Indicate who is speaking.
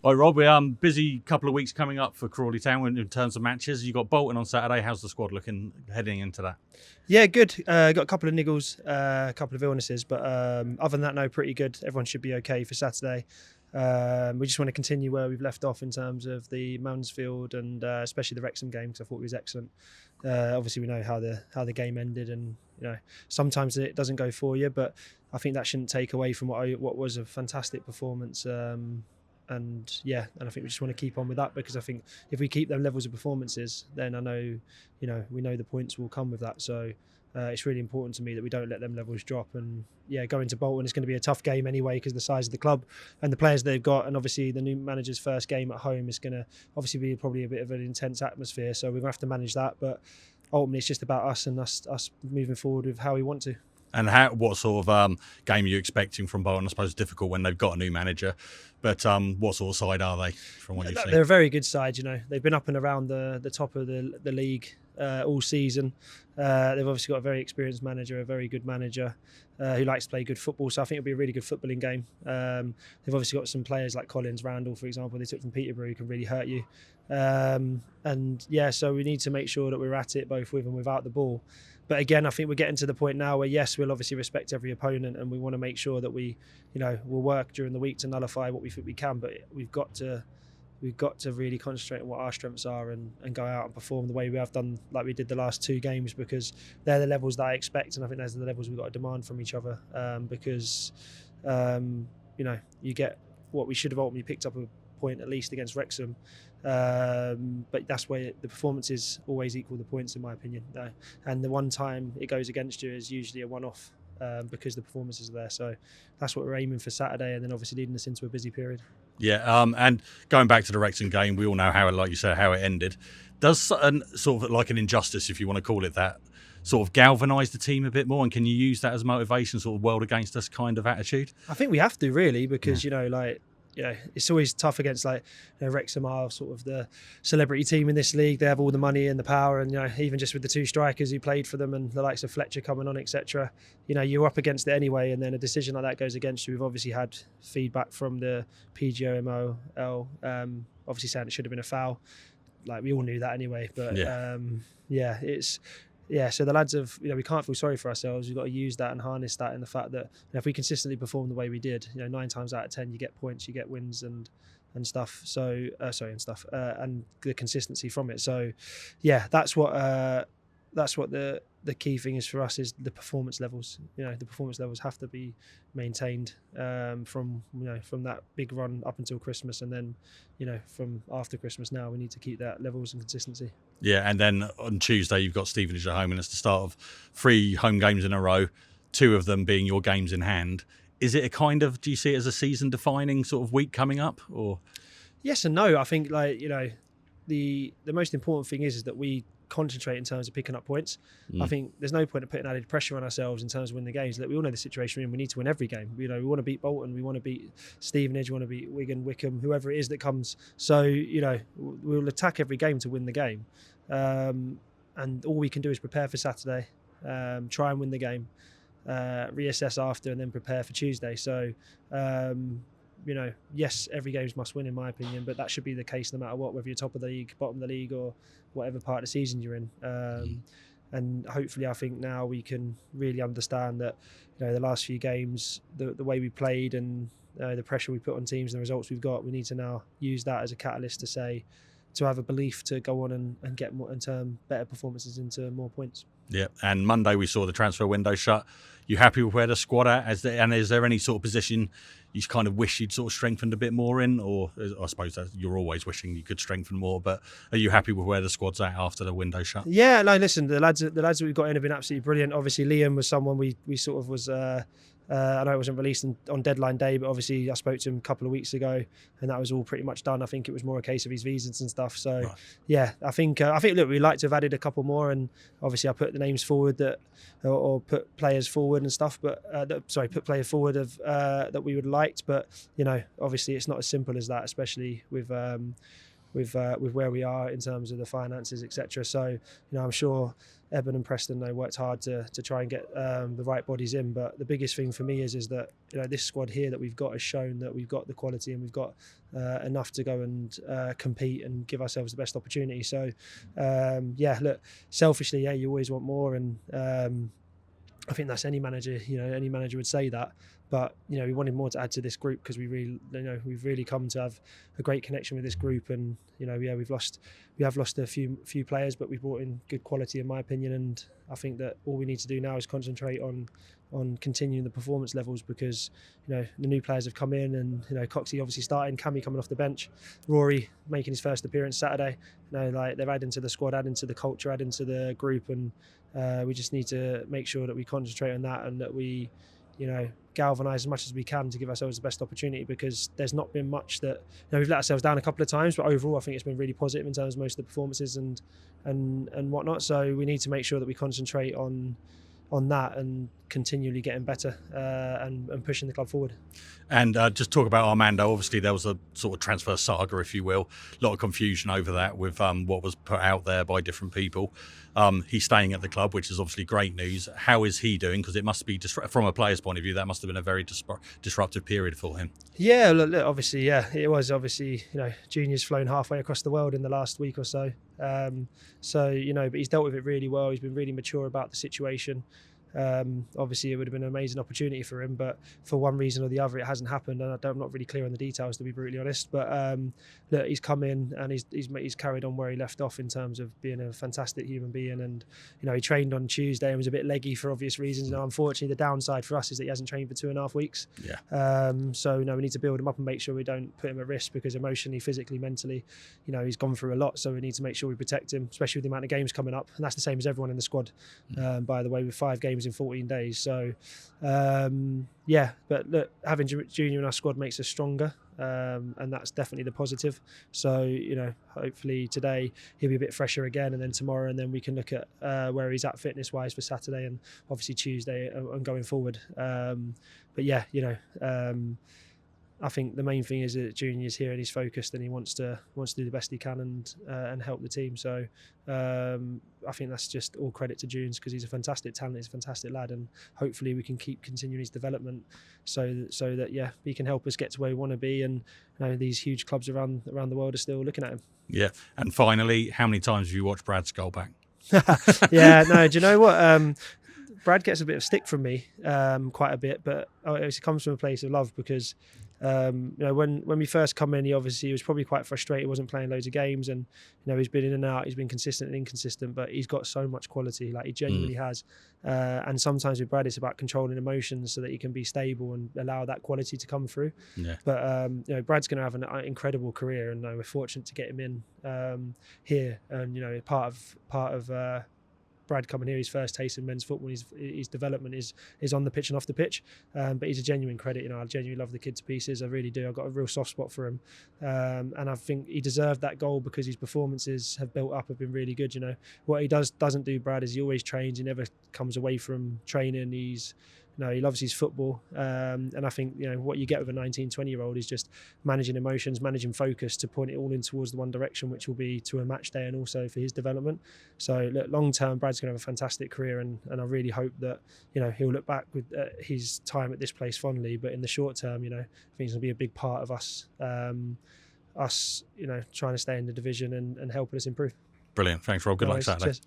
Speaker 1: All right, Rob, we're busy couple of weeks coming up for Crawley Town in terms of matches. You've got Bolton on Saturday. How's the squad looking heading into that?
Speaker 2: Yeah, good. Got a couple of niggles, a couple of illnesses, but other than that, no, pretty good. Everyone should be okay for Saturday. We just want to continue where we've left off in terms of the Mansfield and especially the Wrexham game, because I thought it was excellent. Obviously, we know how the game ended, and sometimes it doesn't go for you, but I think that shouldn't take away from what was a fantastic performance. And I think we just want to keep on with that, because I think if we keep them levels of performances, then I know, we know the points will come with that. So it's really important to me that we don't let them levels drop. And going to Bolton is going to be a tough game anyway, because the size of the club and the players they've got, and obviously the new manager's first game at home is going to obviously be probably a bit of an intense atmosphere. So we're going to have to manage that. But ultimately, it's just about us and us moving forward with how we want to.
Speaker 1: And what sort of game are you expecting from Bolton? I suppose it's difficult when they've got a new manager, but what sort of side are they from what you've seen?
Speaker 2: They're a very good side. They've been up and around the top of the league all season. They've obviously got a very experienced manager, a very good manager who likes to play good football. So I think it'll be a really good footballing game. They've obviously got some players like Collins, Randall, for example, they took from Peterborough, who can really hurt you. So we need to make sure that we're at it both with and without the ball. But again, I think we're getting to the point now where, yes, we'll obviously respect every opponent, and we want to make sure that we'll work during the week to nullify what we think we can. But we've got to really concentrate on what our strengths are and go out and perform the way we have done, like we did the last two games, because they're the levels that I expect, and I think those are the levels we've got to demand from each other. You get what we should have ultimately picked up a point at least against Wrexham. But that's where the performances always equal the points, in my opinion. And the one time it goes against you is usually a one-off, because the performances are there. So that's what we're aiming for Saturday, and then obviously leading us into a busy period.
Speaker 1: Yeah, and going back to the Wrexham game, we all know how, like you said, how it ended. Does sort of like an injustice, if you want to call it that, sort of galvanise the team a bit more, and can you use that as motivation, sort of world against us kind of attitude?
Speaker 2: I think we have to, really, because it's always tough against Wrexham are sort of the celebrity team in this league. They have all the money and the power, and even just with the two strikers who played for them and the likes of Fletcher coming on, etc. You're up against it anyway, and then a decision like that goes against you. We've obviously had feedback from the PGMOL, obviously saying it should have been a foul. Like, we all knew that anyway, but so the lads have, we can't feel sorry for ourselves. We've got to use that and harness that in the fact that if we consistently perform the way we did, 9 times out of 10 you get points, you get wins and stuff. So and the consistency from it. So that's what the key thing is for us, is the performance levels. The performance levels have to be maintained from that big run up until Christmas, and then from after Christmas. Now we need to keep that levels and consistency.
Speaker 1: Yeah, and then on Tuesday you've got Stevenage at home, and it's the start of 3 home games in a row, 2 of them being your games in hand. Is it do you see it as a season-defining sort of week coming up, or?
Speaker 2: Yes and no. I think the most important thing is that we concentrate in terms of picking up points. I think there's no point of putting added pressure on ourselves in terms of winning the games. We all know the situation we're in. We need to win every game. We want to beat Bolton, we want to beat Stevenage, we want to beat Wigan, Wickham, whoever it is that comes. So we'll attack every game to win the game, and all we can do is prepare for Saturday, try and win the game, reassess after, and then prepare for Tuesday. So yes, every game is must win in my opinion, but that should be the case no matter what, whether you're top of the league, bottom of the league, or whatever part of the season you're in. And hopefully, I think now we can really understand that the last few games, the way we played and the pressure we put on teams and the results we've got, we need to now use that as a catalyst to have a belief to go on and get more and turn better performances into more points.
Speaker 1: Yeah, and Monday we saw the transfer window shut. You happy with where the squad at? And is there any sort of position you kind of wish you'd sort of strengthened a bit more in? Or I suppose that you're always wishing you could strengthen more, but are you happy with where the squad's at after the window shut?
Speaker 2: Yeah, no, listen, the lads that we've got in have been absolutely brilliant. Obviously, Liam was someone we sort of was... I know it wasn't released on deadline day, but obviously I spoke to him a couple of weeks ago, and that was all pretty much done. I think it was more a case of his visas and stuff. So, right. Yeah, I think look, we'd like to have added a couple more, and obviously I put the names forward or put players forward and stuff. But put players forward that we would have liked. But obviously it's not as simple as that, especially with with where we are in terms of the finances, etc. So I'm sure Eben and Preston they worked hard to try and get the right bodies in. But the biggest thing for me is that this squad here that we've got has shown that we've got the quality and we've got enough to go and compete and give ourselves the best opportunity. So look, selfishly, you always want more, and I think that's any manager. Any manager would say that. But we wanted more to add to this group because we've really come to have a great connection with this group, and we have lost a few players, but we've brought in good quality in my opinion. And I think that all we need to do now is concentrate on continuing the performance levels, because the new players have come in, and Coxey obviously starting, Cammy coming off the bench, Rory making his first appearance Saturday. They're adding to the squad, adding to the culture, adding to the group, and we just need to make sure that we concentrate on that and that we galvanise as much as we can to give ourselves the best opportunity, because there's not been much that we've let ourselves down a couple of times, but overall I think it's been really positive in terms of most of the performances and whatnot. So we need to make sure that we concentrate on that and continually getting better and pushing the club forward.
Speaker 1: And just talk about Armando. Obviously there was a sort of transfer saga, if you will, a lot of confusion over that with what was put out there by different people. He's staying at the club, which is obviously great news. How is he doing? Because it must be, from a player's point of view, that must have been a very disruptive period for him.
Speaker 2: Yeah, look, obviously, it was. Obviously, Junior's flown halfway across the world in the last week or so. But he's dealt with it really well. He's been really mature about the situation. Obviously it would have been an amazing opportunity for him, but for one reason or the other it hasn't happened, and I'm not really clear on the details, to be brutally honest. But look, he's come in and he's carried on where he left off in terms of being a fantastic human being. And he trained on Tuesday and was a bit leggy for obvious reasons. Unfortunately the downside for us is that he hasn't trained for 2.5 weeks. So we need to build him up and make sure we don't put him at risk, because emotionally, physically, mentally he's gone through a lot. So we need to make sure we protect him, especially with the amount of games coming up, and that's the same as everyone in the squad, by the way, with 5 games in 14 days. So but look, having Junior in our squad makes us stronger, and that's definitely the positive. So hopefully today he'll be a bit fresher again, and then tomorrow, and then we can look at where he's at fitness wise for Saturday and obviously Tuesday and going forward. I think the main thing is that Junior's here and he's focused and he wants to do the best he can and help the team. So I think that's just all credit to Junes, because he's a fantastic talent, he's a fantastic lad, and hopefully we can keep continuing his development so that he can help us get to where we want to be. And these huge clubs around the world are still looking at him. Yeah.
Speaker 1: And finally, how many times have you watched Brad's goal back?
Speaker 2: Do you know what? Brad gets a bit of stick from me, quite a bit, but it comes from a place of love, because when we first come in, he was probably quite frustrated. He wasn't playing loads of games, and he's been in and out. He's been consistent and inconsistent, but he's got so much quality. Like, he genuinely has. And sometimes with Brad, it's about controlling emotions so that he can be stable and allow that quality to come through. Yeah. But Brad's going to have an incredible career, and we're fortunate to get him in here. And part of Brad coming here, his first taste in men's football, his development is on the pitch and off the pitch, but he's a genuine credit. I genuinely love the kid to pieces. I really do. I've got a real soft spot for him, and I think he deserved that goal because his performances have built up, have been really good. What he doesn't do, Brad, is he always trains. He never comes away from training. He loves his football, and I think what you get with a 19, 20-year-old is just managing emotions, managing focus to point it all in towards the one direction, which will be to a match day and also for his development. So look, long term, Brad's going to have a fantastic career, and I really hope that he'll look back with his time at this place fondly. But in the short term, I think he's going to be a big part of us trying to stay in the division and helping us improve.
Speaker 1: Brilliant. Thanks, Rob. Good luck Saturday.
Speaker 2: Cheers.